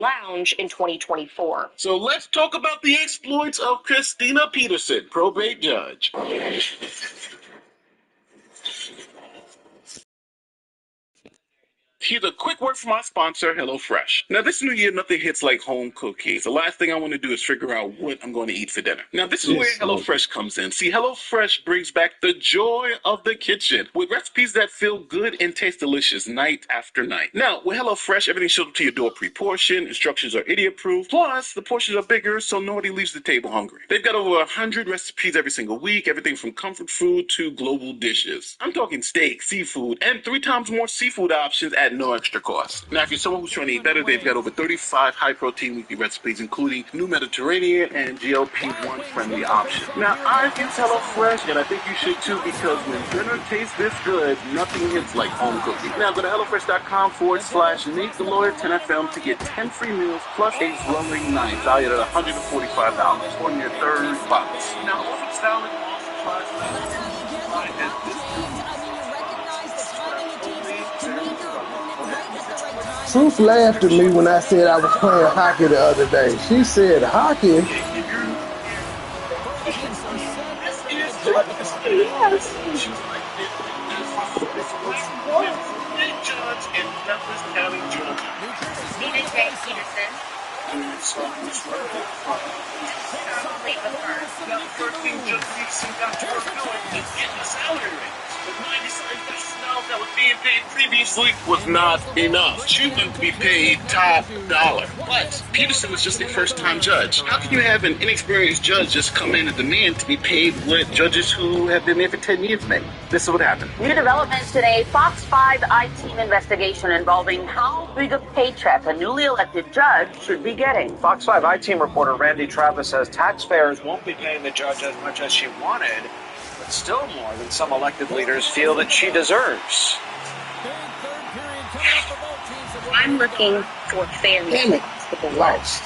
lounge in 2024. So let's talk about the exploits of Christina Peterson, probate judge. Here's a quick word from our sponsor, HelloFresh. Now, this new year, nothing hits like home cookies. The last thing I want to do is figure out what I'm going to eat for dinner. Now, this is where HelloFresh comes in. See, HelloFresh brings back the joy of the kitchen with recipes that feel good and taste delicious night after night. Now, with HelloFresh, everything's shipped to your door pre-portioned. Instructions are idiot-proof. Plus, the portions are bigger, so nobody leaves the table hungry. They've got over 100 recipes every single week, everything from comfort food to global dishes. I'm talking steak, seafood, and 3 times more seafood options at no extra cost. Now, if you're someone who's trying to eat better, they've got over 35 high-protein weekly recipes, including new Mediterranean and GLP-1 friendly options. Now, I use HelloFresh, and I think you should too, because when dinner tastes this good, nothing hits like home cooking. Now, go to HelloFresh.com/MeetTheLawyer10FM to get 10 free meals plus a growing night valued at $145 on your third box. Now, also valid all supplies Truth laughed at me when I said I was playing hockey the other day. She said, hockey? That was being paid previously was not enough. She wanted to be paid top dollar. But Peterson was just a first-time judge. How can you have an inexperienced judge just come in and demand to be paid what judges who have been there for 10 years make? This is what happened. New developments today. Fox 5 I-Team investigation involving how big a paycheck a newly elected judge should be getting. Fox 5 I-Team reporter Randy Travis says taxpayers won't be paying the judge as much as she wanted, but still more than some elected leaders feel that she deserves. I'm looking for fairness.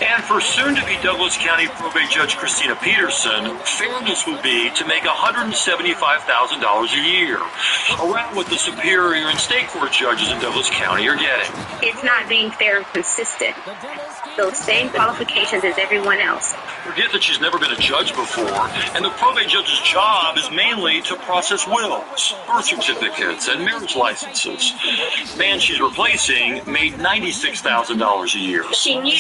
And for soon-to-be Douglas County probate judge Christina Peterson, fairness would be to make $175,000 a year, around what the superior and state court judges in Douglas County are getting. It's not being fair and consistent. Those same qualifications as everyone else. Forget that she's never been a judge before, and the probate judge's job is mainly to process wills, birth certificates, and marriage licenses. The man she's replacing made $96,000 a year. She knew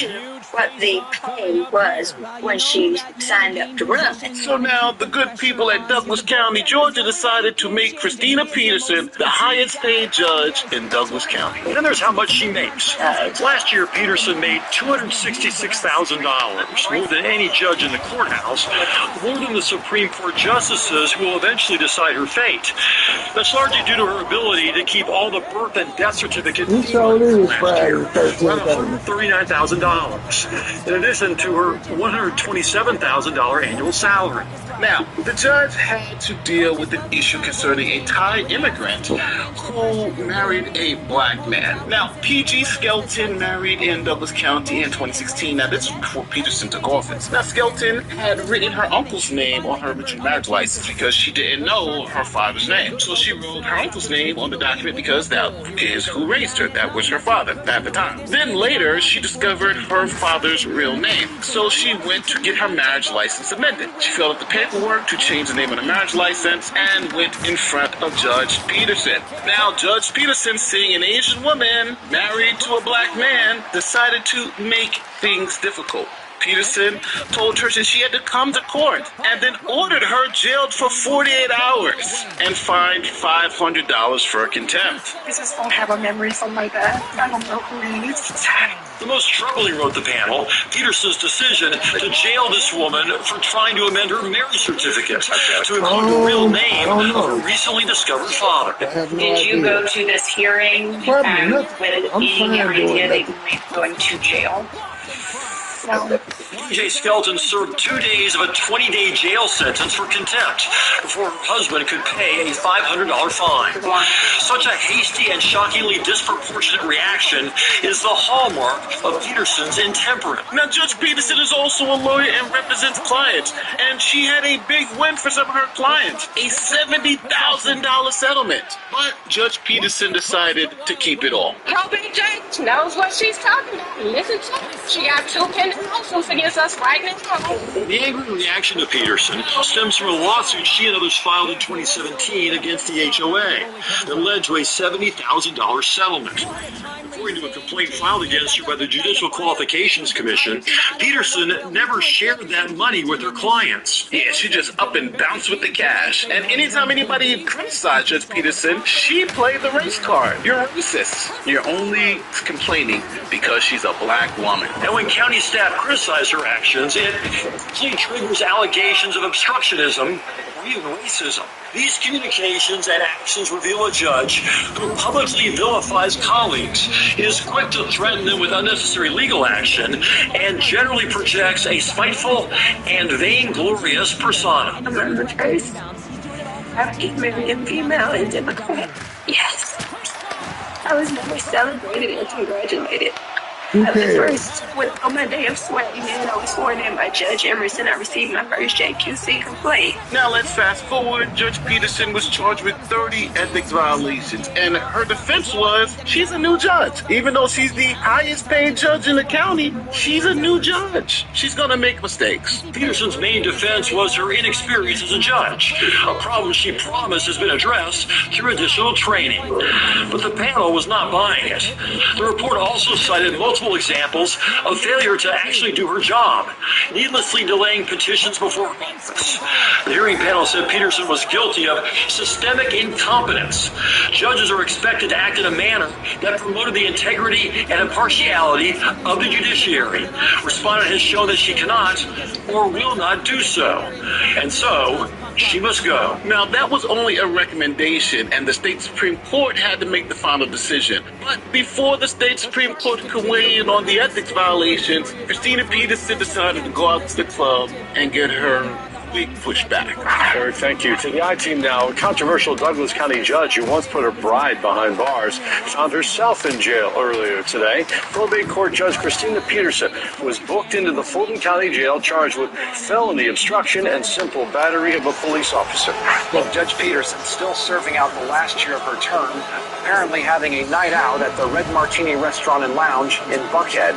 what the pay was when she signed up to run. So now the good people at Douglas County, Georgia decided to make Christina Peterson the highest paid judge in Douglas County. And then there's how much she makes. Last year, Peterson made $266,000, more than any judge in the courthouse, more than the Supreme Court justices who will eventually decide her fate. That's largely due to her ability to keep all the birth and death certificates last year, around $139,000, in addition to her $127,000 annual salary. Now, the judge had to deal with an issue concerning a Thai immigrant who married a black man. Now, P.G. Skelton married in Douglas County in 2016. Now, this was before Peterson took office. Now, Skelton had written her uncle's name on her original marriage license because she didn't know her father's name. So she wrote her uncle's name on the document because that is who raised her. That was her father at the time. Then later, she discovered her father's real name. So she went to get her marriage license amended. She filled out the paperwork to change the name of the marriage license and went in front of Judge Peterson. Now, Judge Peterson, seeing an Asian woman married to a black man, decided to make things difficult. Peterson told her that she had to come to court and then ordered her jailed for 48 hours and fined $500 for contempt. I just don't have a memory from my dad. I don't know who he is. The most troubling, wrote the panel, Peterson's decision to jail this woman for trying to amend her marriage certificate to include the real name of her recently discovered father. Did you go to this hearing with any idea that you were going to jail? P.J. Skelton served 2 days of a 20-day jail sentence for contempt before her husband could pay a $500 fine. Such a hasty and shockingly disproportionate reaction is the hallmark of Peterson's intemperance. Now, Judge Peterson is also a lawyer and represents clients, and she had a big win for some of her clients, a $70,000 settlement. But Judge Peterson decided to keep it all. Probate judge knows what she's talking about. Listen to her. She got 2 pending lawsuits against us right now. The angry reaction to Peterson stems from a lawsuit she and others filed in 2017 against the HOA that led to a $70,000 settlement. According to a complaint filed against her by the Judicial Qualifications Commission, Peterson never shared that money with her clients. Yeah, she just up and bounced with the cash. And anytime anybody criticized Judge Peterson, she played the race card. You're a racist. You're only complaining because she's a black woman. And when county staff criticize her actions, it quickly triggers allegations of obstructionism or even racism. These communications and actions reveal a judge who publicly vilifies colleagues, is quick to threaten them with unnecessary legal action, and generally projects a spiteful and vainglorious persona. I'm the first African-American female in Democrat. Yes. I was never celebrated and congratulated. I was first, on my day of swearing in, I was sworn in by Judge Emerson. I received my first JQC complaint. Now let's fast forward. Judge Peterson was charged with 30 ethics violations, and her defense was she's a new judge. Even though she's the highest paid judge in the county, she's a new judge. She's gonna make mistakes. Peterson's main defense was her inexperience as a judge, a problem she promised has been addressed through additional training. But the panel was not buying it. The report also cited multiple examples of failure to actually do her job, needlessly delaying petitions before Congress. The hearing panel said Peterson was guilty of systemic incompetence. Judges are expected to act in a manner that promoted the integrity and impartiality of the judiciary. Respondent has shown that she cannot or will not do so, and so she must go. Now, that was only a recommendation, and the state Supreme Court had to make the final decision. But before the state Supreme Court could weigh in on the ethics violations, Christina Peterson decided to go out to the club and get her wig pushed back. Eric, thank you. To the I-Team now. A controversial Douglas County judge who once put her bride behind bars found herself in jail earlier today. Probate court judge Christina Peterson was booked into the Fulton County Jail charged with felony obstruction and simple battery of a police officer. Well, Judge Peterson still serving out the last year of her term, apparently having a night out at the Red Martini Restaurant and Lounge in Buckhead.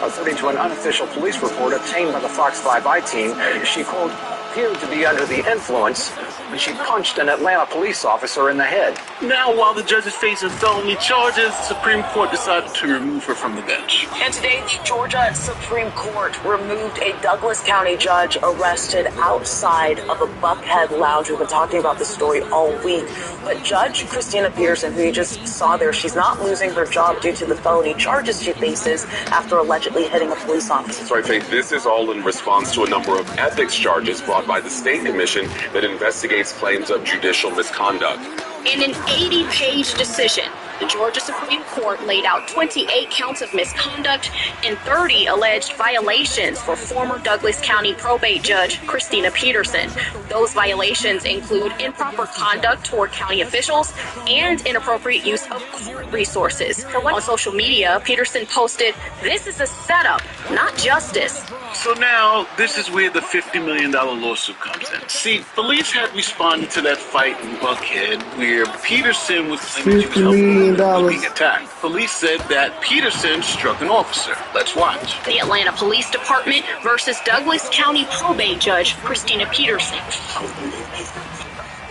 According to an unofficial police report obtained by the Fox 5 I-Team, she, quote, appeared to be under the influence when she punched an Atlanta police officer in the head. Now, while the judge is facing felony charges, the Supreme Court decided to remove her from the bench. And today, the Georgia Supreme Court removed a Douglas County judge arrested outside of a Buckhead lounge. We've been talking about this story all week. But Judge Christina Peterson, who you just saw there, she's not losing her job due to the felony charges she faces after allegedly hitting a police officer. That's right, Faith. This is all in response to a number of ethics charges brought by the state commission that investigates claims of judicial misconduct. In an 80-page decision, the Georgia Supreme Court laid out 28 counts of misconduct and 30 alleged violations for former Douglas County probate judge Christina Peterson. Those violations include improper conduct toward county officials and inappropriate use of court resources. On social media, Peterson posted, "This is a setup, not justice." So now, this is where the $50 million lawsuit comes in. See, police had responded to that fight in Buckhead where Peterson was claiming she was helping being attacked. Police said that Peterson struck an officer. Let's watch. The Atlanta Police Department versus Douglas County probate judge Christina Peterson.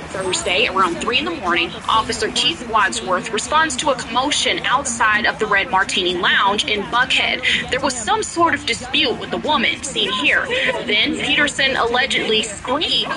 Thursday, around 3 in the morning, Officer Keith Wadsworth responds to a commotion outside of the Red Martini Lounge in Buckhead. There was some sort of dispute with the woman seen here. Then Peterson allegedly screamed,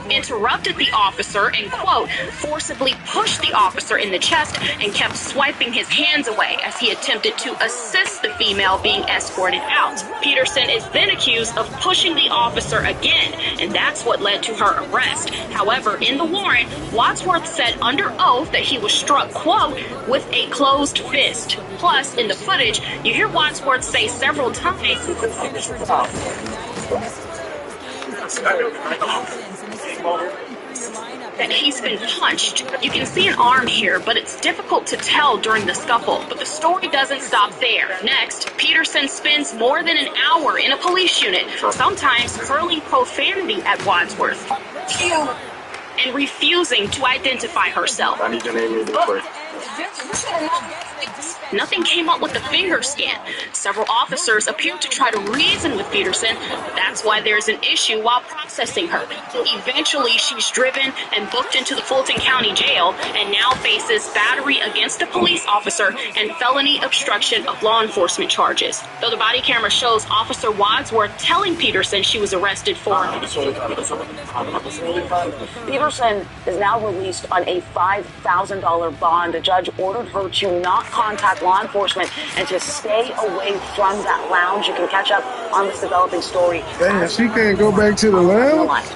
interrupted the officer, and, quote, forcibly pushed the officer in the chest and kept swiping his hands away as he attempted to assist the female being escorted out. Peterson is then accused of pushing the officer again, and that's what led to her arrest. However, in the warrant, Wadsworth said under oath that he was struck, quote, with a closed fist. Plus, in the footage, you hear Wadsworth say several times that he's been punched. You can see an arm here, but it's difficult to tell during the scuffle. But the story doesn't stop there. Next, Peterson spends more than an hour in a police unit, sometimes hurling profanity at Wadsworth and refusing to identify herself. I need your name and your Nothing came up with the finger scan. Several officers appeared to try to reason with Peterson, but that's why there's an issue while processing her. Eventually, she's driven and booked into the Fulton County Jail and now faces battery against a police officer and felony obstruction of law enforcement charges. Though the body camera shows Officer Wadsworth telling Peterson she was arrested for. Peterson is now released on a $5,000 bond. The judge ordered her to not contact law enforcement and to stay away from that lounge. You can catch up on this developing story. Damn, she can't go back to the lounge?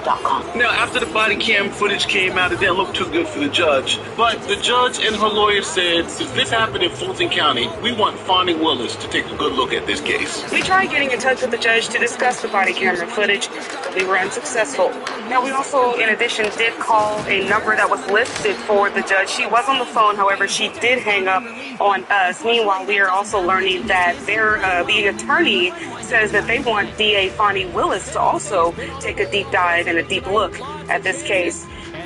Now, after the body cam footage came out, it didn't look too good for the judge. But the judge and her lawyer said, since this happened in Fulton County, we want Fonnie Willis to take a good look at this case. We tried getting in touch with the judge to discuss the body camera footage, but we were unsuccessful. Now, we also, in addition, did call a number that was listed for the judge. She was on the phone, however, she did hang up on us. Meanwhile, we are also learning that the attorney says that they want DA Fonnie Willis to also take a deep dive and a deep look at this case.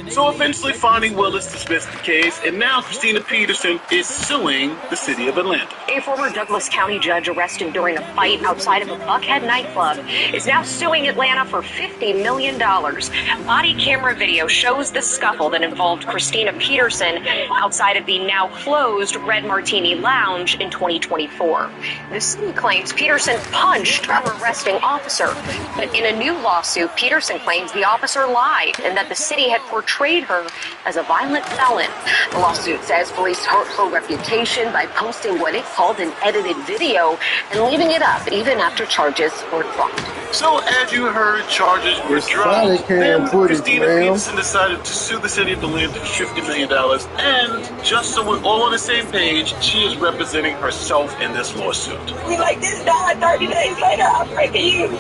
So eventually, Fonnie Willis dismissed the case, and now Christina Peterson is suing the city of Atlanta. A former Douglas County judge arrested during a fight outside of a Buckhead nightclub is now suing Atlanta for $50 million. Body camera video shows the scuffle that involved Christina Peterson outside of the now closed Red Martini Lounge in 2024. The city claims Peterson punched her arresting officer, but in a new lawsuit, Peterson claims the officer lied and that the city had portrayed her as a violent felon. The lawsuit says police hurt her reputation by posting what it called an edited video and leaving it up even after charges were dropped. So as you heard, charges were dropped. Then Christina Peterson decided to sue the city of Atlanta for $50 million. And just so we're all on the same page, she is representing herself in this lawsuit. We like this guy 30 days later, I'm breaking you.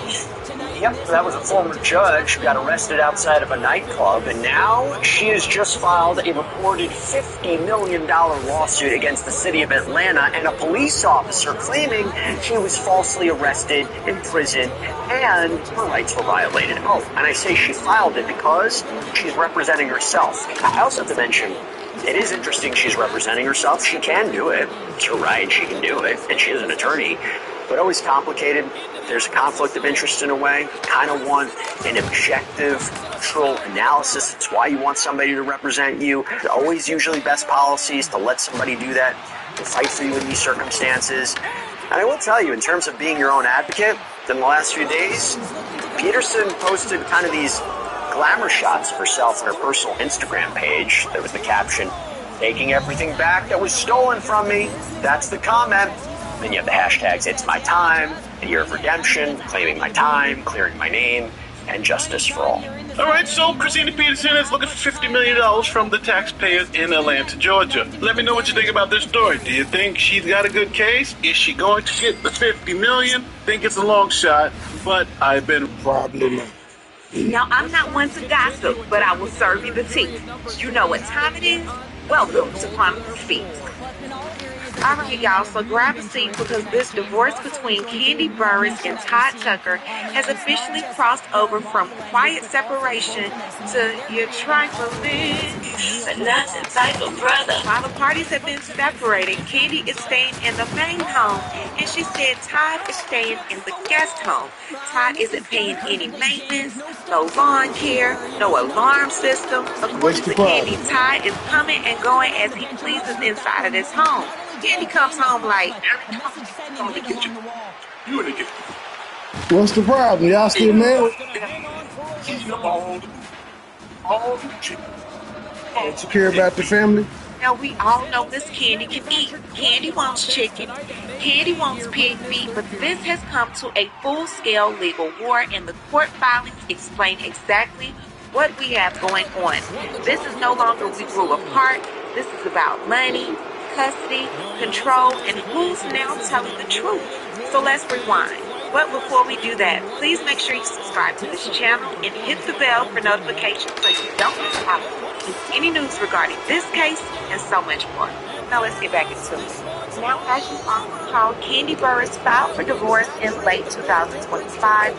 Yep, that was a former judge who got arrested outside of a nightclub, and now she has just filed a reported $50 million lawsuit against the city of Atlanta and a police officer claiming she was falsely arrested, imprisoned, and her rights were violated. Oh, and I say she filed it because she's representing herself. I also have to mention, it is interesting she's representing herself. She can do it. It's her right. She can do it. And she is an attorney. But always complicated. There's a conflict of interest in a way. Kind of want an objective, neutral analysis. It's why you want somebody to represent you. It's always usually best policies to let somebody do that, to fight for you in these circumstances. And I will tell you, in terms of being your own advocate, in the last few days, Peterson posted kind of these glamour shots of herself on her personal Instagram page. There was the caption, "Taking everything back that was stolen from me." That's the comment. Then you have the hashtags, "It's my time," "The year of redemption," "Claiming my time," "Clearing my name," and "Justice for all." All right, so Christina Peterson is looking for $50 million from the taxpayers in Atlanta, Georgia. Let me know what you think about this story. Do you think she's got a good case? Is she going to get the $50 million? Think it's a long shot, but I've been probably not. Now, I'm not one to gossip, but I will serve you the tea. You know what time it is? Welcome to Chronicles Speaks. All right, y'all, so grab a seat because this divorce between Kandi Burruss and Todd Tucker has officially crossed over from quiet separation to you're trifling, but nothing type of brother. While the parties have been separated, Kandi is staying in the main home, and she said Todd is staying in the guest home. Todd isn't paying any maintenance, no lawn care, no alarm system. According to Kandi, Todd is coming and going as he pleases inside of this home. Kandi comes home like, I'm in the kitchen. You in the kitchen. What's the problem? Y'all still married? Don't you care about the family? Now, we all know this Kandi can eat. Kandi wants chicken. Kandi wants pig meat, but this has come to a full-scale legal war, and the court filings explain exactly what we have going on. This is no longer we grew apart. This is about money, custody, control, and who's now telling the truth. So let's rewind. But before we do that, please make sure you subscribe to this channel and hit the bell for notifications so you don't miss out on any news regarding this case and so much more. Now let's get back into it. Now, as you all recall, Kandi Burruss filed for divorce in late 2025.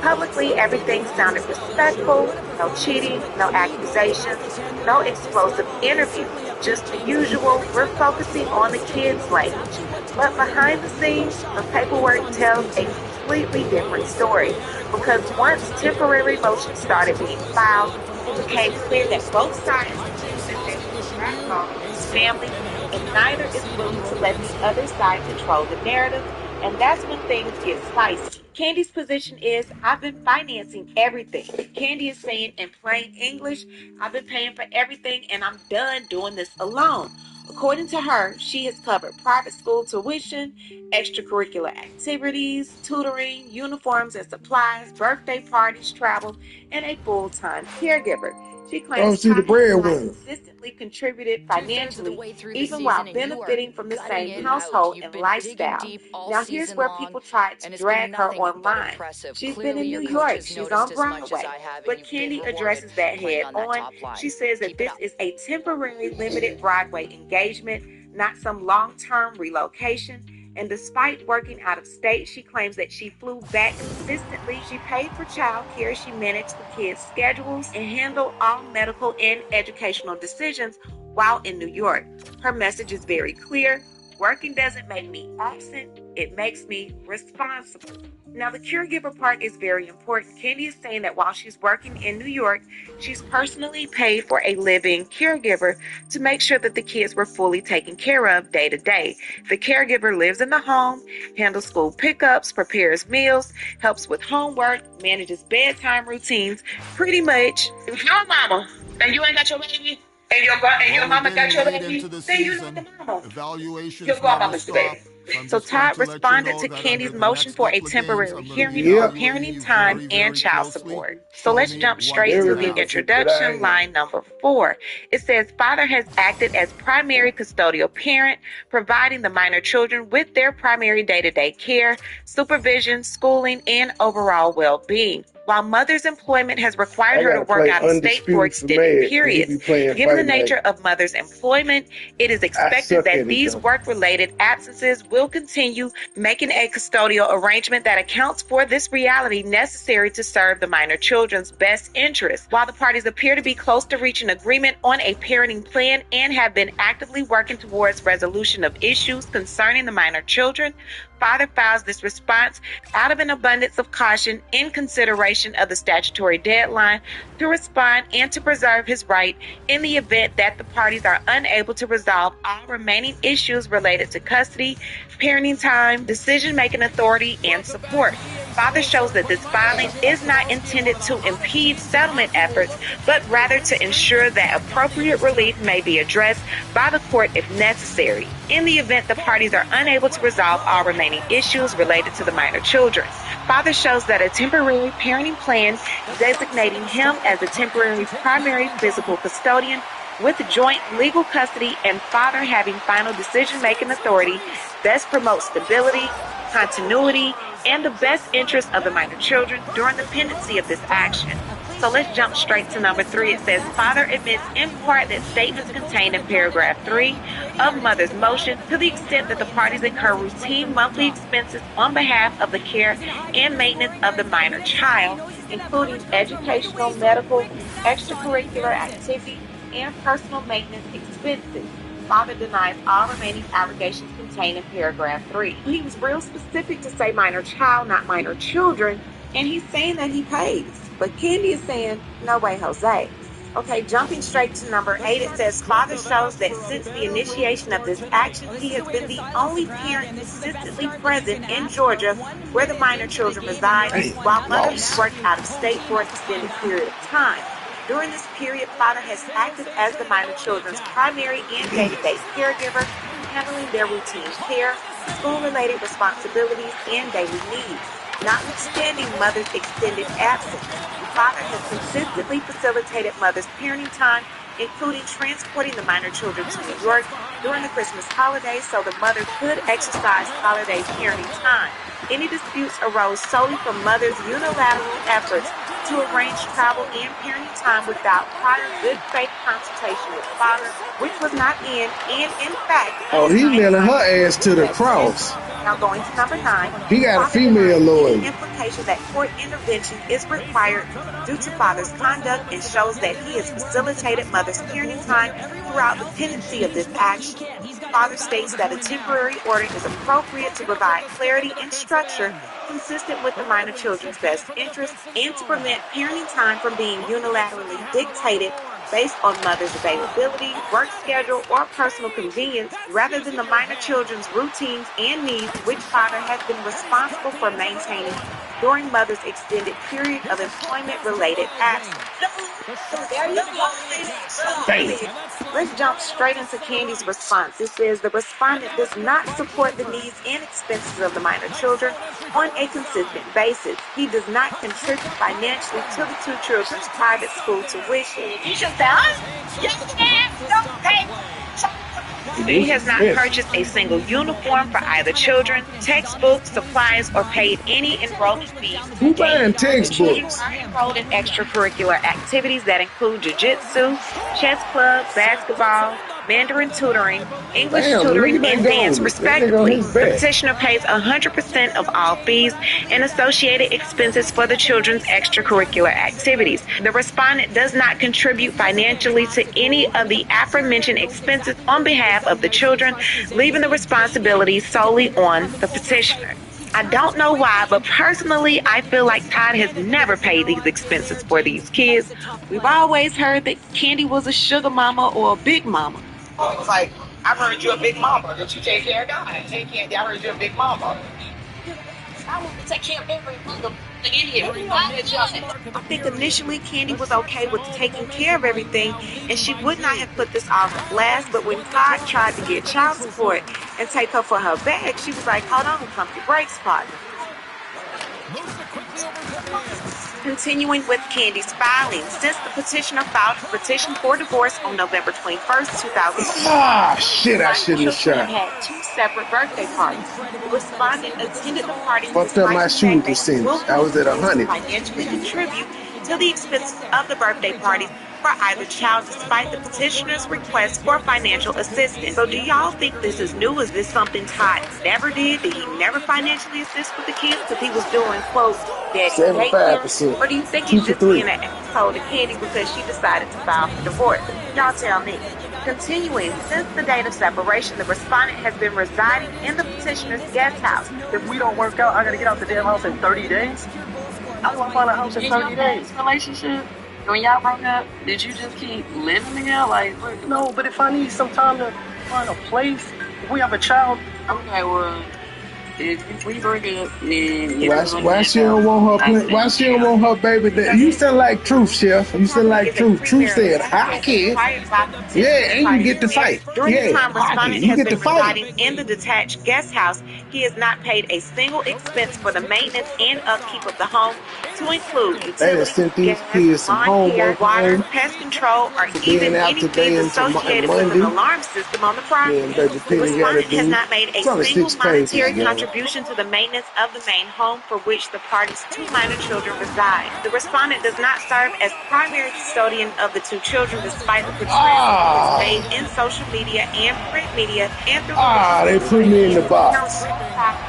Publicly, everything sounded respectful, no cheating, no accusations, no explosive interviews, just the usual, we're focusing on the kids' language. But behind the scenes, the paperwork tells a completely different story, because once temporary motions started being filed, it became clear that both sides that they were backbone his family, and neither is willing to let the other side control the narrative, and that's when things get spicy. Kandi's position is, I've been financing everything. Kandi is saying in plain English, I've been paying for everything and I'm done doing this alone. According to her, she has covered private school tuition, extracurricular activities, tutoring, uniforms and supplies, birthday parties, travel, and a full-time caregiver. She claims consistently contributed financially, even while benefiting from the same household and lifestyle. Now, here's where people tried to drag her online. She's been in New York. She's on Broadway. But Kandi addresses that head on. She says that this is a temporary limited Broadway engagement, not some long-term relocation. And despite working out of state, she claims that she flew back consistently. She paid for child care, she managed the kids' schedules, and handled all medical and educational decisions while in New York. Her message is very clear. Working doesn't make me absent, it makes me responsible. Now, the caregiver part is very important. Kandi is saying that while she's working in New York, she's personally paid for a living caregiver to make sure that the kids were fully taken care of day to day. The caregiver lives in the home, handles school pickups, prepares meals, helps with homework, manages bedtime routines. Pretty much, if you're a mama and you ain't got your baby, and your mama got your baby, then you're not the mama. Your grandmama's the baby. So Todd responded to Kandi's motion for a temporary hearing on parenting time and child support. So let's jump straight to the introduction, line number 4. It says, father has acted as primary custodial parent, providing the minor children with their primary day-to-day care, supervision, schooling, and overall well-being. While mother's employment has required her to work out of state for extended periods, given the nature of mother's employment, it is expected that these work-related absences will continue, making a custodial arrangement that accounts for this reality necessary to serve the minor children's best interests. While the parties appear to be close to reaching agreement on a parenting plan and have been actively working towards resolution of issues concerning the minor children, father files this response out of an abundance of caution in consideration of the statutory deadline to respond and to preserve his right in the event that the parties are unable to resolve all remaining issues related to custody, parenting time, decision-making authority, and support. Father shows that this filing is not intended to impede settlement efforts, but rather to ensure that appropriate relief may be addressed by the court if necessary, in the event the parties are unable to resolve all remaining issues related to the minor children. Father shows that a temporary parenting plan designating him as a temporary primary physical custodian with joint legal custody and father having final decision-making authority best promotes stability, continuity, and the best interest of the minor children during the pendency of this action. So let's jump straight to number 3. It says, father admits in part that statements contained in paragraph 3 of mother's motion, to the extent that the parties incur routine monthly expenses on behalf of the care and maintenance of the minor child, including educational, medical, extracurricular activities, and personal maintenance expenses. Father denies all remaining allegations contained in paragraph 3. He was real specific to say minor child, not minor children, and he's saying that he pays. But Kandi is saying, no way, Jose. Okay, jumping straight to number 8, it says, father shows that since the initiation of this action, he has been the only parent consistently present in Georgia where the minor children reside, while mother has worked out of state for an extended period of time. During this period, father has acted as the minor children's primary and day-to-day caregiver, handling their routine care, school-related responsibilities, and daily needs. Notwithstanding mother's extended absence, the father has consistently facilitated mother's parenting time, including transporting the minor children to New York during the Christmas holidays so the mother could exercise holiday parenting time. Any disputes arose solely from mother's unilateral efforts to arrange travel and parenting time without prior good faith consultation with father, which was not in fact. Oh, he nailing her ass to the cross. Now going to number 9. He got a female lawyer. The implication that court intervention is required due to father's conduct and shows that he has facilitated mother's parenting time throughout the pendency of this action. Father states that a temporary order is appropriate to provide clarity and structure consistent with the minor children's best interests and to prevent parenting time from being unilaterally dictated based on mother's availability, work schedule, or personal convenience, rather than the minor children's routines and needs, which father has been responsible for maintaining during mother's extended period of employment-related absence. Let's jump straight into Candy's response. It says the respondent does not support the needs and expenses of the minor children on a consistent basis. He does not contribute financially to the two children's private school tuition. He has not purchased a single uniform for either children, textbooks, supplies, or paid any enrollment fees. Who buying textbooks? Children are enrolled in extracurricular activities that include jiu-jitsu, chess club, basketball, Mandarin tutoring, English tutoring, and dance, respectively. The petitioner pays 100% of all fees and associated expenses for the children's extracurricular activities. The respondent does not contribute financially to any of the aforementioned expenses on behalf of the children, leaving the responsibility solely on the petitioner. I don't know why, but personally, I feel like Todd has never paid these expenses for these kids. We've always heard that Candy was a sugar mama or a big mama. It was like, I heard you a big mama. Did you take care of God? Take Candy, I heard you a big mama. I want to take care of every mother in here. I think initially Candy was okay with taking care of everything, and she would not have put this all on blast, but when Todd tried to get child support and take her for her bag, she was like, hold on, pump your brakes, partner. Continuing with Candy's filing, since the petitioner filed a petition for divorce on November 21st, 2006. Ah, shit, I shouldn't have shot. Had 2 separate birthday parties. The respondent attended the party. Fucked up my shooting percentage. I was at 100. Financially contribute to the expenses of the birthday parties for either child, despite the petitioner's request for financial assistance. So do y'all think this is new? Is this something Todd never did? Did he never financially assist with the kids because he was doing, quote, that 75%. Or do you think he's just being an asshole to Candy because she decided to file for divorce? Y'all tell me. Continuing, since the date of separation, the respondent has been residing in the petitioner's guest house. If we don't work out, I gotta get out the damn house in 30 days? I want to find a house in 30 days. Relationship? When y'all broke up, did you just keep living together? Like, no, but if I need some time to find a place, if we have a child. Okay, well, if we break up, then why she don't want her? Why she don't want her baby? You sound like Truth, Chef. You sound like Truth. Truth said, "Hockey." Yeah, and you get to fight. During the time respondent has been fight. residing in the detached guest house, he has not paid a single expense for the maintenance and upkeep of the home, to include utilities, gas, lawn care, water, pest control, or even any fees associated with an alarm system on the property. The respondent has not made a single monetary contribution to the maintenance of the main home for which the party's 2 minor children reside. The respondent does not serve as primary custodian of the 2 children, despite the portrayal made in social media and print media and through they put me in the box.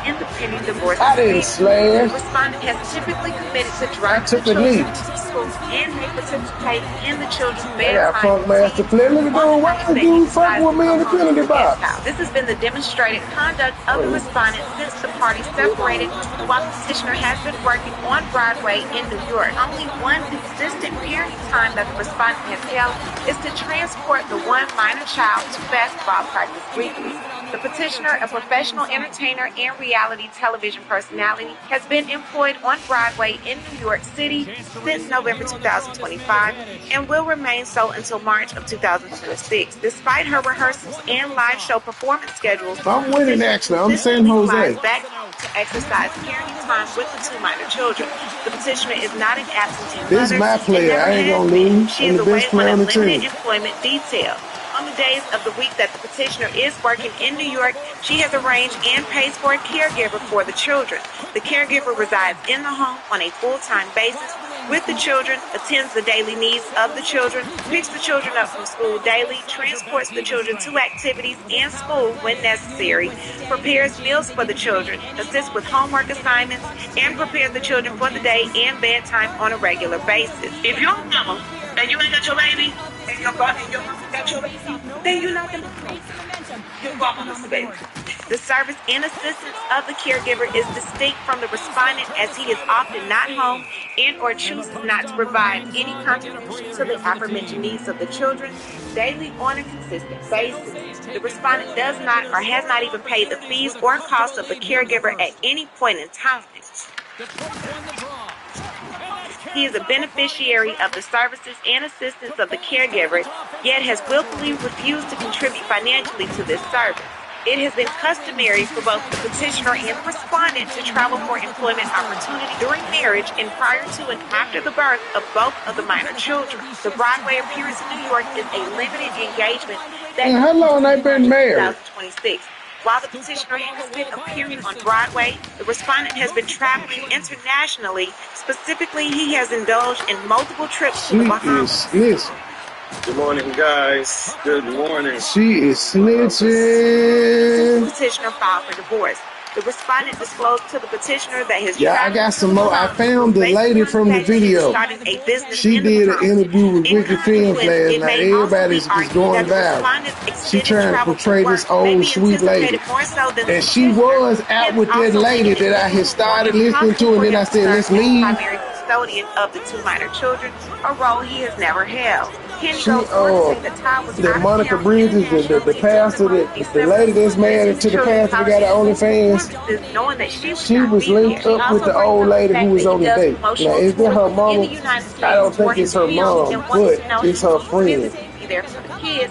In the pending divorce. I didn't slash. The respondent has typically committed to drive the children to school and may participate in the children's bedtime. Funk master play. Look at those white dudes fuck with me in the penalty box. This has been the demonstrated conduct of the respondent since the party separated, while the petitioner has been working on Broadway in New York. Only one consistent period of time that the respondent has held is to transport the 1 minor child to basketball practice weekly. The petitioner, a professional entertainer and reality television personality, has been employed on Broadway in New York City since November 2025 and will remain so until March of 2026. Despite her rehearsals and live show performance schedules, I'm winning actually. I'm San Jose. Back to exercise parenting time with the two minor children. The petitioner is not an absentee This is my player. I ain't gonna lose. She I'm is the away best player on the limited team. employment detail. On the days of the week that the petitioner is working in New York, she has arranged and pays for a caregiver for the children. The caregiver resides in the home on a full-time basis with the children, attends the daily needs of the children, picks the children up from school daily, transports the children to activities and school when necessary, prepares meals for the children, assists with homework assignments, and prepares the children for the day and bedtime on a regular basis. If you're a mama and you ain't got your baby, and your mama got your baby, then you're not gonna pay. Your mama's the baby. The service and assistance of the caregiver is distinct from the respondent, as he is often not home and or chooses not to provide any contribution to the aforementioned needs of the children daily on a consistent basis. The respondent does not or has not even paid the fees or costs of the caregiver at any point in time. He is a beneficiary of the services and assistance of the caregiver, yet has willfully refused to contribute financially to this service. It has been customary for both the petitioner and the respondent to travel for employment opportunity during marriage and prior to and after the birth of both of the minor children. The Broadway appearance in New York is a limited engagement that how long they been married? 2026. While the petitioner has been appearing on Broadway, the respondent has been traveling internationally. Specifically, he has indulged in multiple trips to the Bahamas. Good morning, guys. Good morning. She is snitching. The petitioner filed for divorce. The respondent disclosed to the petitioner that his I got some more. I found the lady from the video. She did an interview with Ricky Films last night. Everybody's just going viral. She trying to portray this old sweet lady. And she was out with that lady that I had started listening to, and then I said, let's leave. Custodian of the two minor children, a role he has never held. That Monica Bridges, the pastor, the lady that's married to the pastor that got her OnlyFans, she was linked up with the old lady who was on the date. Now, is that her mama? I don't think it's her mom, but it's her friend.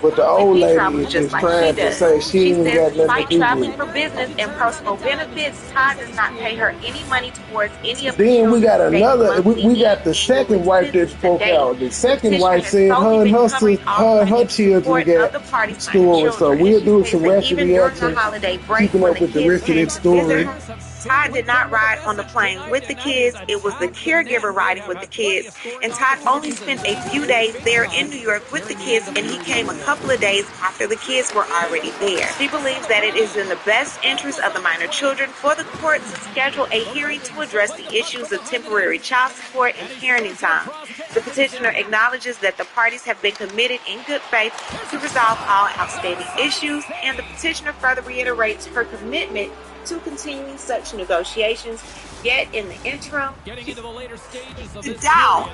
But the old lady is just trying to say she ain't got nothing to do traveling with for business and personal benefits, Todd does not pay her any money towards any of Then we got another, we got the second wife that spoke out. The second wife said her and her children got stories. So we'll do some rest of the action, keeping up with the rest of that story. Todd did not ride on the plane with the kids. It was the caregiver riding with the kids. And Todd only spent a few days there in New York with the kids, and he came a couple of days after the kids were already there. She believes that it is in the best interest of the minor children for the court to schedule a hearing to address the issues of temporary child support and parenting time. The petitioner acknowledges that the parties have been committed in good faith to resolve all outstanding issues, and the petitioner further reiterates her commitment to continuing such negotiations. Yet in the interim, the Dow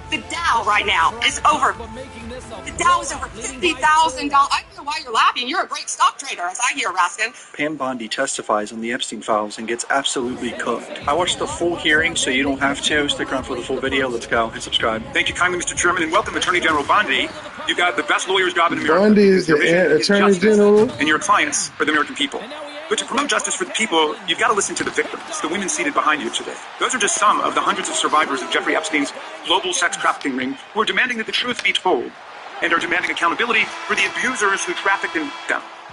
right now is over. The Dow is over $50,000. I don't know why you're laughing. You're a great stock trader, as I hear, Raskin. Pam Bondi testifies on the Epstein files and gets absolutely cooked. I watched the full hearing, so you don't have to. Stick around for the full video. Let's go and subscribe. Thank you kindly, Mr. Chairman, and welcome Attorney General Bondi. You've got the best lawyer's job in America. Bondi is the Attorney General. And your clients are the American people. But to promote justice for the people, you've got to listen to the victims, the women seated behind you today. Those are just some of the hundreds of survivors of Jeffrey Epstein's global sex trafficking ring who are demanding that the truth be told and are demanding accountability for the abusers who trafficked them.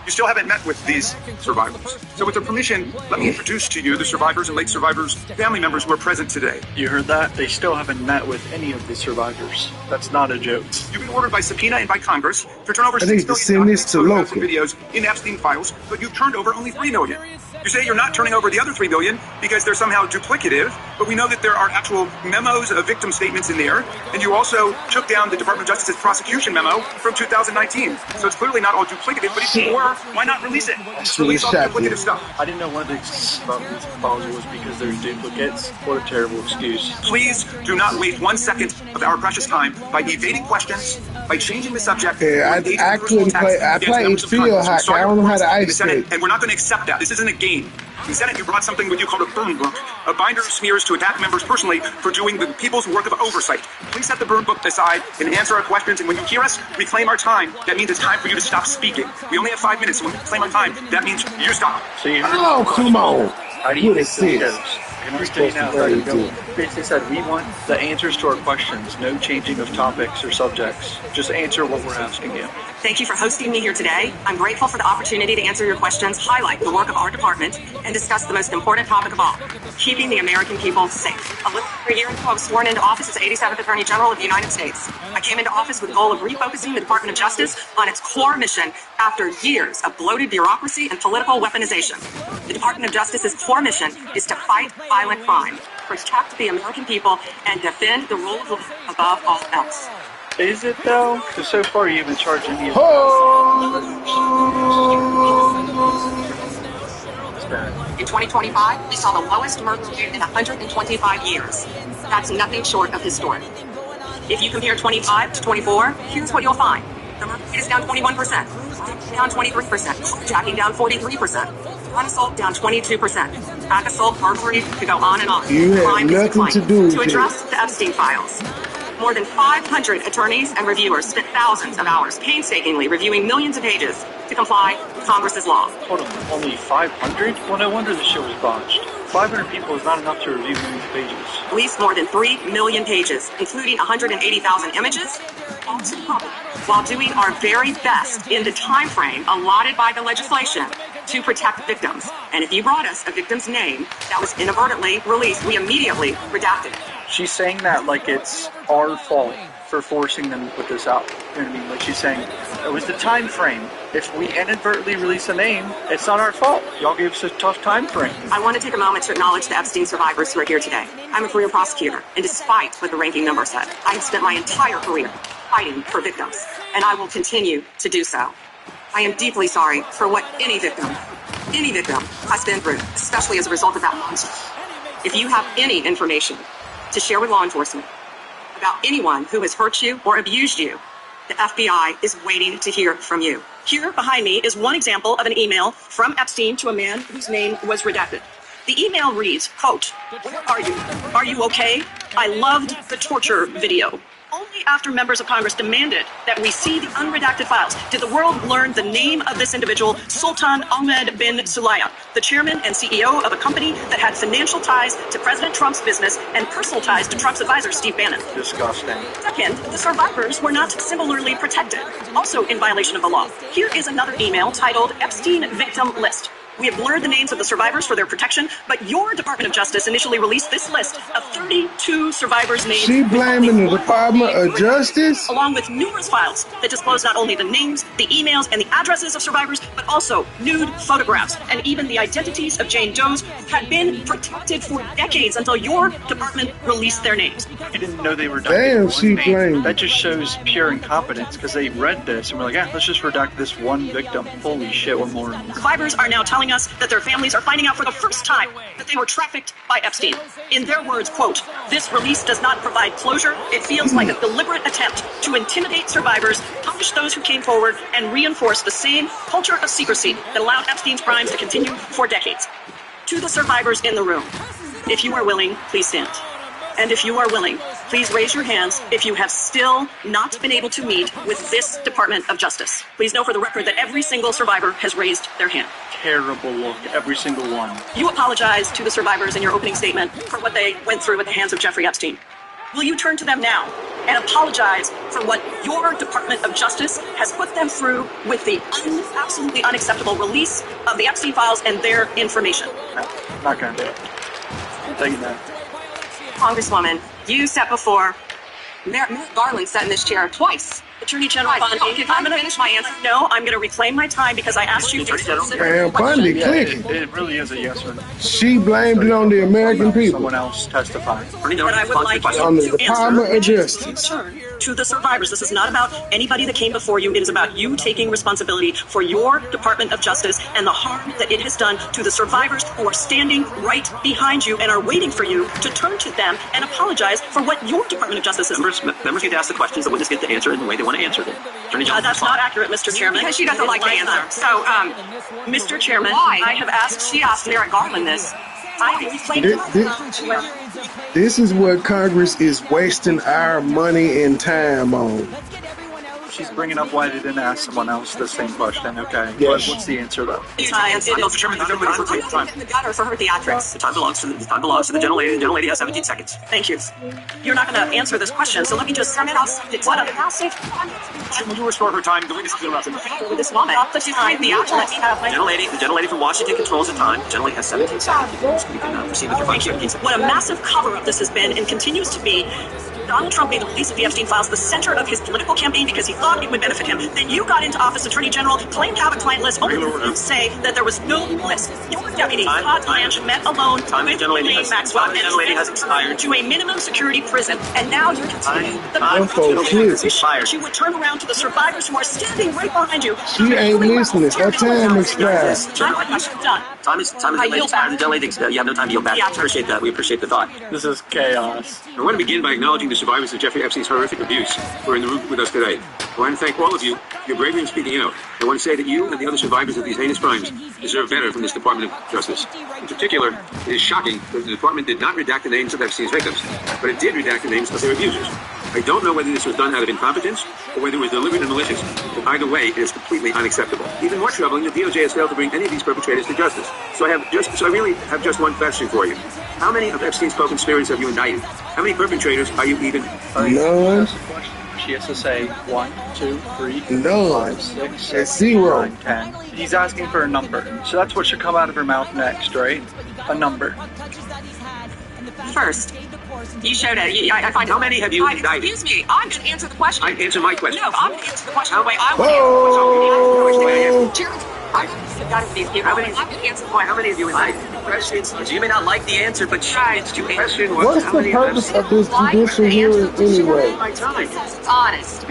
You still haven't met with these survivors. So with their permission, let me introduce to you the survivors and late survivors' family members who are present today. You heard that? They still haven't met with any of the survivors. That's not a joke. You've been ordered by subpoena and by Congress to turn over 6 million documents, photos, and videos in Epstein files, but you've turned over only 3 million. You say you're not turning over the other $3 billion because they're somehow duplicative, but we know that there are actual memos of victim statements in there, and you also took down the Department of Justice's prosecution memo from 2019. So it's clearly not all duplicative, but if you were, why not release it? Just release all the duplicative stuff. I didn't know one of the excuses about releasing files was because there's duplicates. What a terrible excuse. Please do not waste 1 second of our precious time by evading questions, by changing the subject. Yeah, I couldn't play. I played field hockey. I don't know how to ice skate. And we're not going to accept that. This isn't a game. In the Senate, you brought something with you called a burn book, a binder of smears to attack members personally for doing the people's work of oversight. Please set the burn book aside and answer our questions. And when you hear us reclaim our time, that means it's time for you to stop speaking. We only have 5 minutes, so when we reclaim our time, that means you stop. So you oh, come on. How do you think this goes? Basically said we want the answers to our questions, no changing of topics or subjects. Just answer what we're asking you. Thank you for hosting me here today. I'm grateful for the opportunity to answer your questions, highlight the work of our department, and discuss the most important topic of all, keeping the American people safe. A little over a year ago, I was sworn into office as the 87th Attorney General of the United States. I came into office with the goal of refocusing the Department of Justice on its core mission after years of bloated bureaucracy and political weaponization. The Department of Justice's core mission is to fight violent crime, protect the American people, and defend the rule of law above all else. Is it though? Because so far you haven't charged any of In 2025, we saw the lowest murder rate in 125 years. That's nothing short of historic. If you compare 25 to 24, here's what you'll find. The murder rate is down 21%, down 23%, carjacking down 43%, gun assault down 22%, pack assault, burglary, could go on and on. You have nothing to do with to address the Epstein files. More than 500 attorneys and reviewers spent thousands of hours painstakingly reviewing millions of pages to comply with Congress's law. Hold on, only 500? Well, no wonder the show was botched. 500 people is not enough to review millions of pages. Released more than 3 million pages, including 180,000 images, all to the public, while doing our very best in the time frame allotted by the legislation to protect victims. And if you brought us a victim's name that was inadvertently released, we immediately redacted it. She's saying that like it's our fault for forcing them to put this out. You know what I mean? Like she's saying, it was the time frame. If we inadvertently release a name, it's not our fault. Y'all gave us a tough time frame. I want to take a moment to acknowledge the Epstein survivors who are here today. I'm a career prosecutor, and despite what the ranking member said, I have spent my entire career fighting for victims, and I will continue to do so. I am deeply sorry for what any victim has been through, especially as a result of that monster. If you have any information to share with law enforcement about anyone who has hurt you or abused you, the FBI is waiting to hear from you. Here behind me is one example of an email from Epstein to a man whose name was redacted. The email reads, quote, "Where are you? Are you okay? I loved the torture video. Only after members of Congress demanded that we see the unredacted files did the world learn the name of this individual, Sultan Ahmed bin Sulayya, the chairman and CEO of a company that had financial ties to President Trump's business and personal ties to Trump's advisor, Steve Bannon." Disgusting. Second, the survivors were not similarly protected, also in violation of the law. Here is another email titled Epstein Victim List. We have blurred the names of the survivors for their protection, but your Department of Justice initially released this list of 32 survivors' names. She blaming the Department of Justice? Along with numerous files that disclose not only the names, the emails, and the addresses of survivors, but also nude photographs and even the identities of Jane Does who had been protected for decades until your department released their names. You didn't know they were Damn, she blamed. That just shows pure incompetence because they read this and were like, yeah, let's just redact this one victim. Holy shit, we're morons. Survivors are now telling us that their families are finding out for the first time that they were trafficked by Epstein. In their words, quote, "This release does not provide closure. It feels like a deliberate attempt to intimidate survivors, punish those who came forward, and reinforce the same culture of secrecy that allowed Epstein's crimes to continue for decades." To the survivors in the room, if you are willing, please stand. And if you are willing, please raise your hands if you have still not been able to meet with this Department of Justice. Please know for the record that every single survivor has raised their hand. Terrible look, every single one. You apologize to the survivors in your opening statement for what they went through at the hands of Jeffrey Epstein. Will you turn to them now and apologize for what your Department of Justice has put them through with the absolutely unacceptable release of the Epstein files and their information? No, not going to do it. I'll tell you that. Congresswoman, you sat before, Merrick Garland sat in this chair twice Attorney General Bundy, I'm going to finish my answer. No, I'm going to reclaim my time because I asked you to Man, Bundy clicking. It really is a yes or no. She blamed it on the American people. Someone else testifying. But I would like you On the to Department of answer Justice. to the survivors. This is not about anybody that came before you. It is about you taking responsibility for your Department of Justice and the harm that it has done to the survivors who are standing right behind you and are waiting for you to turn to them and apologize for what your Department of Justice is. Members get to ask the questions, the witness get to answer in the way they want to answer them. That's not accurate, Mr. Chairman. Because she doesn't like the answer. So, Mr. Chairman, she asked Merrick Garland this. This is what Congress is wasting our money and time on. She's bringing up why they didn't ask someone else the same question. Okay. Yes. What's the answer though? Mr. Chairman, the gutter for her theatrics. The time belongs to the gentle lady. The gentle lady has 17 seconds. Thank you. You're not going to answer this question, so let me just sum it up. You restore her time. The witness is interrupted. With this woman, but she's doing theatrics. The gentle lady from Washington controls the time. The gentle lady has 17 seconds. You can proceed with your Thank you. What a massive cover-up this has been and continues to be. Donald Trump made the release of the Epstein files the center of his political campaign because he thought it would benefit him. Then you got into office, Attorney General, claimed to have a client list, only to say that there was no list. Your deputy, Todd Blanche, met alone with Elaine Maxwell and sent to a minimum security prison. And now you're continuing she would turn around to the survivors who are standing right behind you. She ain't listening. Her time expired. Time is expired. The gentle lady thinks you have no time to yield back. Yeah. Appreciate that. We appreciate the thought. This is chaos. I want to begin by acknowledging the survivors of Jeffrey Epstein's horrific abuse who are in the room with us today. I want to thank all of you for your bravery in speaking out. I want to say that you and the other survivors of these heinous crimes deserve better from this Department of Justice. In particular, it is shocking that the department did not redact the names of Epstein's victims, but it did redact the names of their abusers. I don't know whether this was done out of incompetence or whether it was deliberate and malicious, but either way, it is completely unacceptable. Even more troubling, the DOJ has failed to bring any of these perpetrators to justice. So I really have just one question for you. How many of Epstein's co-conspirators have you indicted? How many perpetrators are you even? None. She has to say 1, 2, 3, None. 5, 6, It's 7, 0. 9, 10. He's asking for a number. So that's what should come out of her mouth next, right? A number. First, you showed it. I find how many have you indicted? Excuse me. I'm going to answer the question. I answer my question. No, I'm going to answer the question the way I would answer. How many of you indicted? Questions. You may not like the anscer, but question was what's the purpose of this judicial hearing anyway? It's honest. So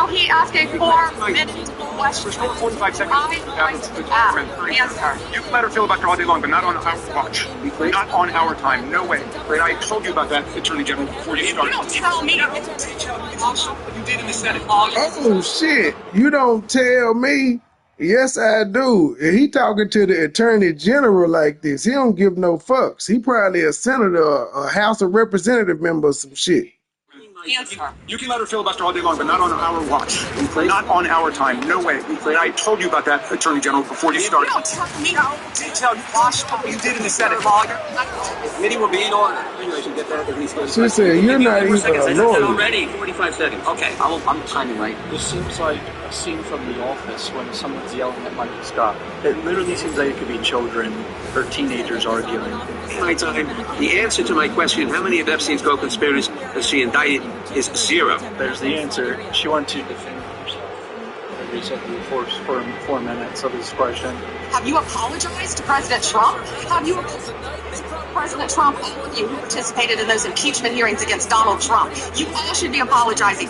he asked a 4-minute question. 45 seconds. Answer. You can let her filibuster all day long, but not on our watch. Not on our time. No way. And I told you about that, Attorney General, before you started. You don't tell me. You did in the Senate. Oh shit! You don't tell me. Yes, I do. He talking to the Attorney General like this. He don't give no fucks. He probably a senator, a House of Representative member or some shit. Answer. You can let her filibuster all day long, but not on our watch. Not on our time. No way. And I told you about that, Attorney General, before you started. You don't tell me. You did in the Senate. Committee will be in order. I should get that. She said, you're not even a lawyer. Already 45 seconds. Okay, I'm timing right. This seems like a scene from The Office when someone's yelling at Michael Scott. It literally seems like it could be children or teenagers arguing. My time. The answer to my question, how many of Epstein's co-conspirators has she indicted, is 0. There's the answer. She wanted to defend herself. You said for 4 minutes of this question. Have you apologized to President Trump? Have you apologized to President Trump? All of you who participated in those impeachment hearings against Donald Trump. You all should be apologizing.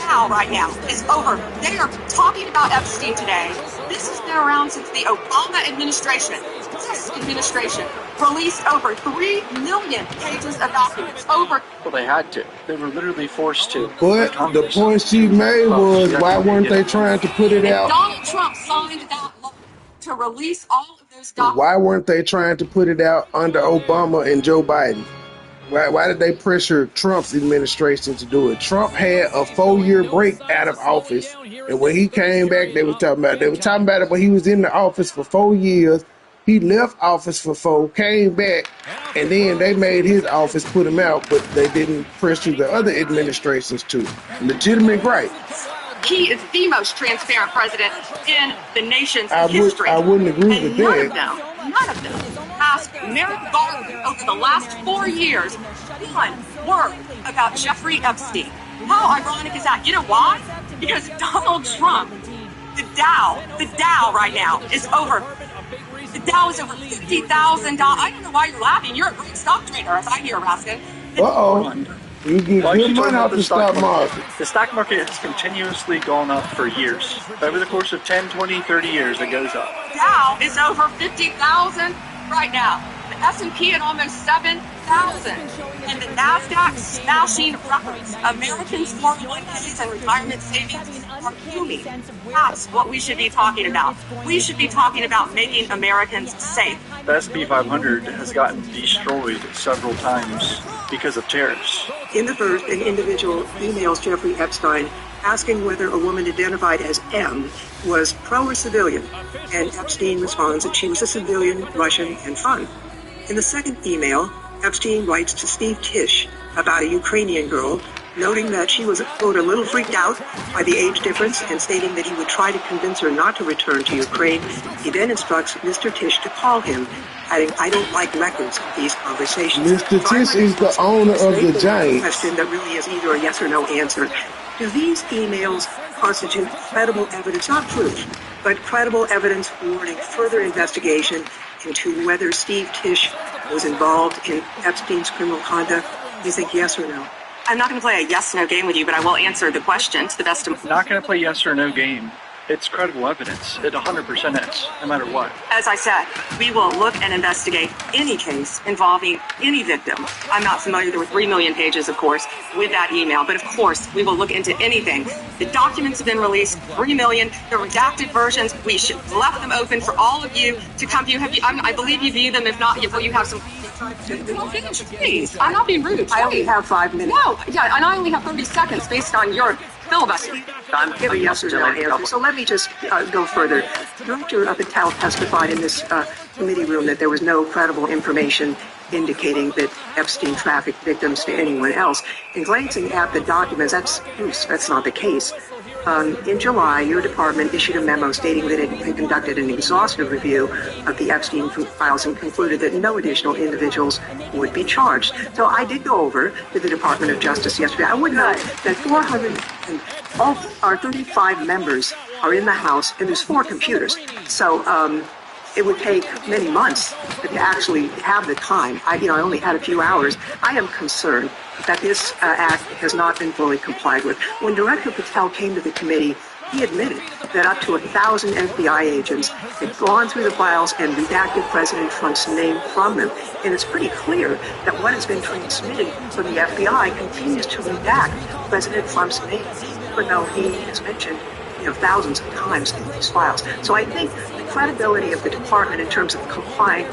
Right now is over. They are talking about Epstein today. This has been around since the Obama administration. This administration released over 3 million pages of documents. Well, they had to. They were literally forced to. But the point she made was, why weren't they trying to put it out? Donald Trump signed that law to release all of those documents. Why weren't they trying to put it out under Obama and Joe Biden? Why did they pressure Trump's administration to do it? Trump had a 4-year break out of office, and when he came back, they were talking about it when he was in the office for 4 years. He left office for 4, came back, and then they made his office put him out, but they didn't pressure the other administrations to. Legitimate right. He is the most transparent president in the nation's history. I wouldn't agree with that. None of them asked Merrick Garland over the last 4 years 1 word about Jeffrey Epstein. How ironic is that? You know why? Because Donald Trump, the Dow right now is over. The Dow is over $50,000. I don't know why you're laughing. You're a great stock trader, as I hear, Raskin. You get good money off the stock market. The stock market has continuously gone up for years. Over the course of 10, 20, 30 years, it goes up. Dow is over 50,000 right now. The S&P at almost 7,000. And the NASDAQ smashing records. Americans' 401ks and retirement savings are booming. That's what we should be talking about. We should be talking about making Americans safe. The S&P 500 has gotten destroyed several times because of tariffs. In the first, an individual emails Jeffrey Epstein asking whether a woman identified as M was pro or civilian, and Epstein responds that she was a civilian, Russian, and fun. In the second email, Epstein writes to Steve Tisch about a Ukrainian girl, noting that she was, quote, a little freaked out by the age difference and stating that he would try to convince her not to return to Ukraine. He then instructs Mr. Tisch to call him, adding, I don't like records of these conversations. Mr. Tisch is the owner of the Giants. Question that really is either a yes or no answer. Do these emails constitute credible evidence, not proof, but credible evidence warranting further investigation into whether Steve Tisch was involved in Epstein's criminal conduct? Do you think yes or no? I'm not going to play a yes-no game with you, but I will answer the question to the best of my... Not going to play yes or no game. It's credible evidence. It 100% is, no matter what. As I said, we will look and investigate any case involving any victim. I'm not familiar. There were 3 million pages, of course, with that email. But, of course, we will look into anything. The documents have been released, 3 million. The redacted versions, we should left them open for all of you to come view. I believe you view them. If not, you have some... Please, I'm not being rude. I only have 5 minutes. No, yeah, and I only have 30 seconds based on your filibuster. I'm giving yes or no answer. So let me just go further. Director Patel testified in this committee room that there was no credible information indicating that Epstein trafficked victims to anyone else. In glancing at the documents, that's not the case. In July, your department issued a memo stating that it had conducted an exhaustive review of the Epstein files and concluded that no additional individuals would be charged. So I did go over to the Department of Justice yesterday. I would note that 400 and all our 35 members are in the House, and there's 4 computers. So it would take many months to actually have the time. I only had a few hours. I am concerned that this act has not been fully complied with. When Director Patel came to the committee, he admitted that up to 1,000 FBI agents had gone through the files and redacted President Trump's name from them. And it's pretty clear that what has been transmitted from the FBI continues to redact President Trump's name, even though he has mentioned thousands of times in these files. So I think the credibility of the department in terms of complying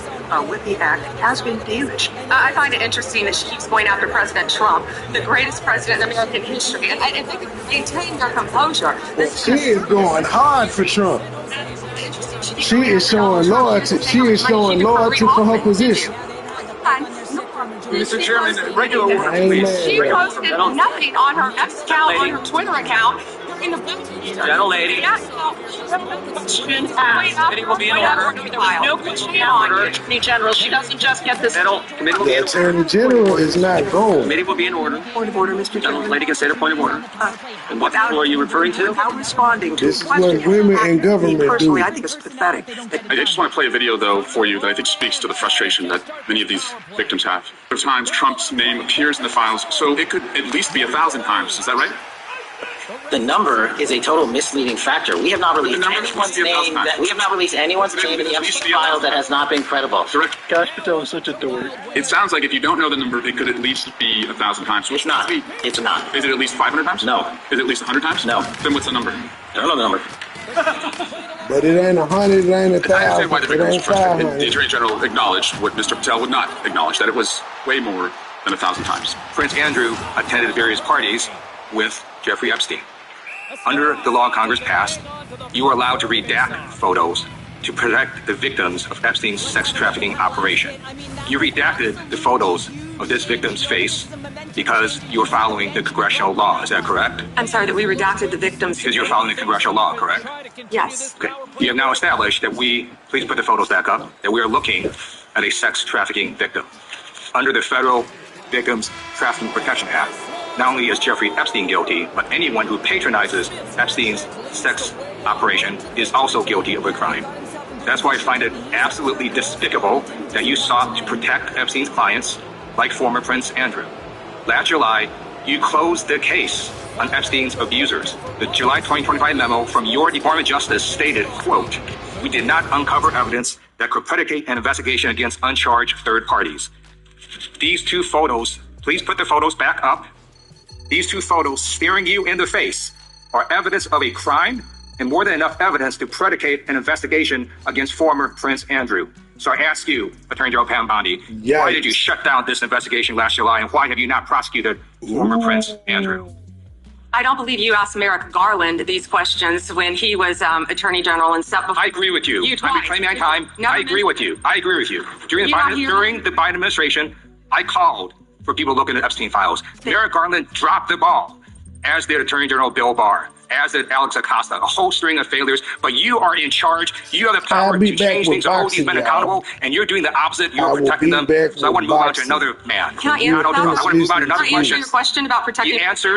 with the act has been damaged. I find it interesting that she keeps going after President Trump, the greatest president in American history, and they can maintain their composure. She is going hard for Trump. She is showing loyalty. She is showing loyalty for her position. Mr. Chairman, regular order, please. She posted nothing on her X account, on her Twitter account. Gentle lady. Committee will be in order. No question on Attorney General. She doesn't just get this. Committee will be in order. The Attorney General is not going. Committee will be in order. Point of order, Mr. Chairman. Lady can say her point of order. And what floor are you referring to? Without responding to this is what women in government personally, do. I think it's pathetic. I just want to play a video, though, for you that I think speaks to the frustration that many of these victims have. Sometimes Trump's name appears in the files, so it could at least be 1,000 times. Is that right? The number is a total misleading factor. We have not released anyone's name. We have not released anyone's name in the Epstein files that has not been credible. Gosh Patel is such a dork. It sounds like if you don't know the number, it could at least be 1,000 times. It's not. It's not. Is it at least 500 times? No. Is it at least 100 times? No. Then what's the number? I don't know the number. But it ain't 100, it ain't 1,000. I understand why the victims are frustrated. 500. The Attorney General acknowledged what Mr. Patel would not acknowledge, that it was way more than 1,000 times. Prince Andrew attended various parties with Jeffrey Epstein. Under the law Congress passed, you are allowed to redact photos to protect the victims of Epstein's sex trafficking operation. You redacted the photos of this victim's face because you were following the congressional law. Is that correct? I'm sorry that we redacted the victims. Because you're following the congressional law, correct? Yes. Okay. You have now established that please put the photos back up, that we are looking at a sex trafficking victim. Under the Federal Victims Trafficking Protection Act, not only is Jeffrey Epstein guilty, but anyone who patronizes Epstein's sex operation is also guilty of a crime. That's why I find it absolutely despicable that you sought to protect Epstein's clients like former Prince Andrew. Last July, you closed the case on Epstein's abusers. The July 2025 memo from your Department of Justice stated, quote, "We did not uncover evidence that could predicate an investigation against uncharged third parties." These two photos, please put the photos back up. These two photos staring you in the face are evidence of a crime and more than enough evidence to predicate an investigation against former Prince Andrew. So I ask you, Attorney General Pam Bondi, why did you shut down this investigation last July, and why have you not prosecuted former Prince Andrew? I don't believe you asked Merrick Garland these questions when he was Attorney General and stuff. I agree with you. I've been claiming my time. I agree with you. I agree with you. During the Biden administration, I called for people looking at Epstein files. Merrick Garland dropped the ball, as did Attorney General Bill Barr, as did Alex Acosta, a whole string of failures. But you are in charge. You have the power to change things, to hold these men accountable, and you're doing the opposite. You're protecting them. So I want to move on to another man. Can I answer that? I want to move on to another question about protecting? You answered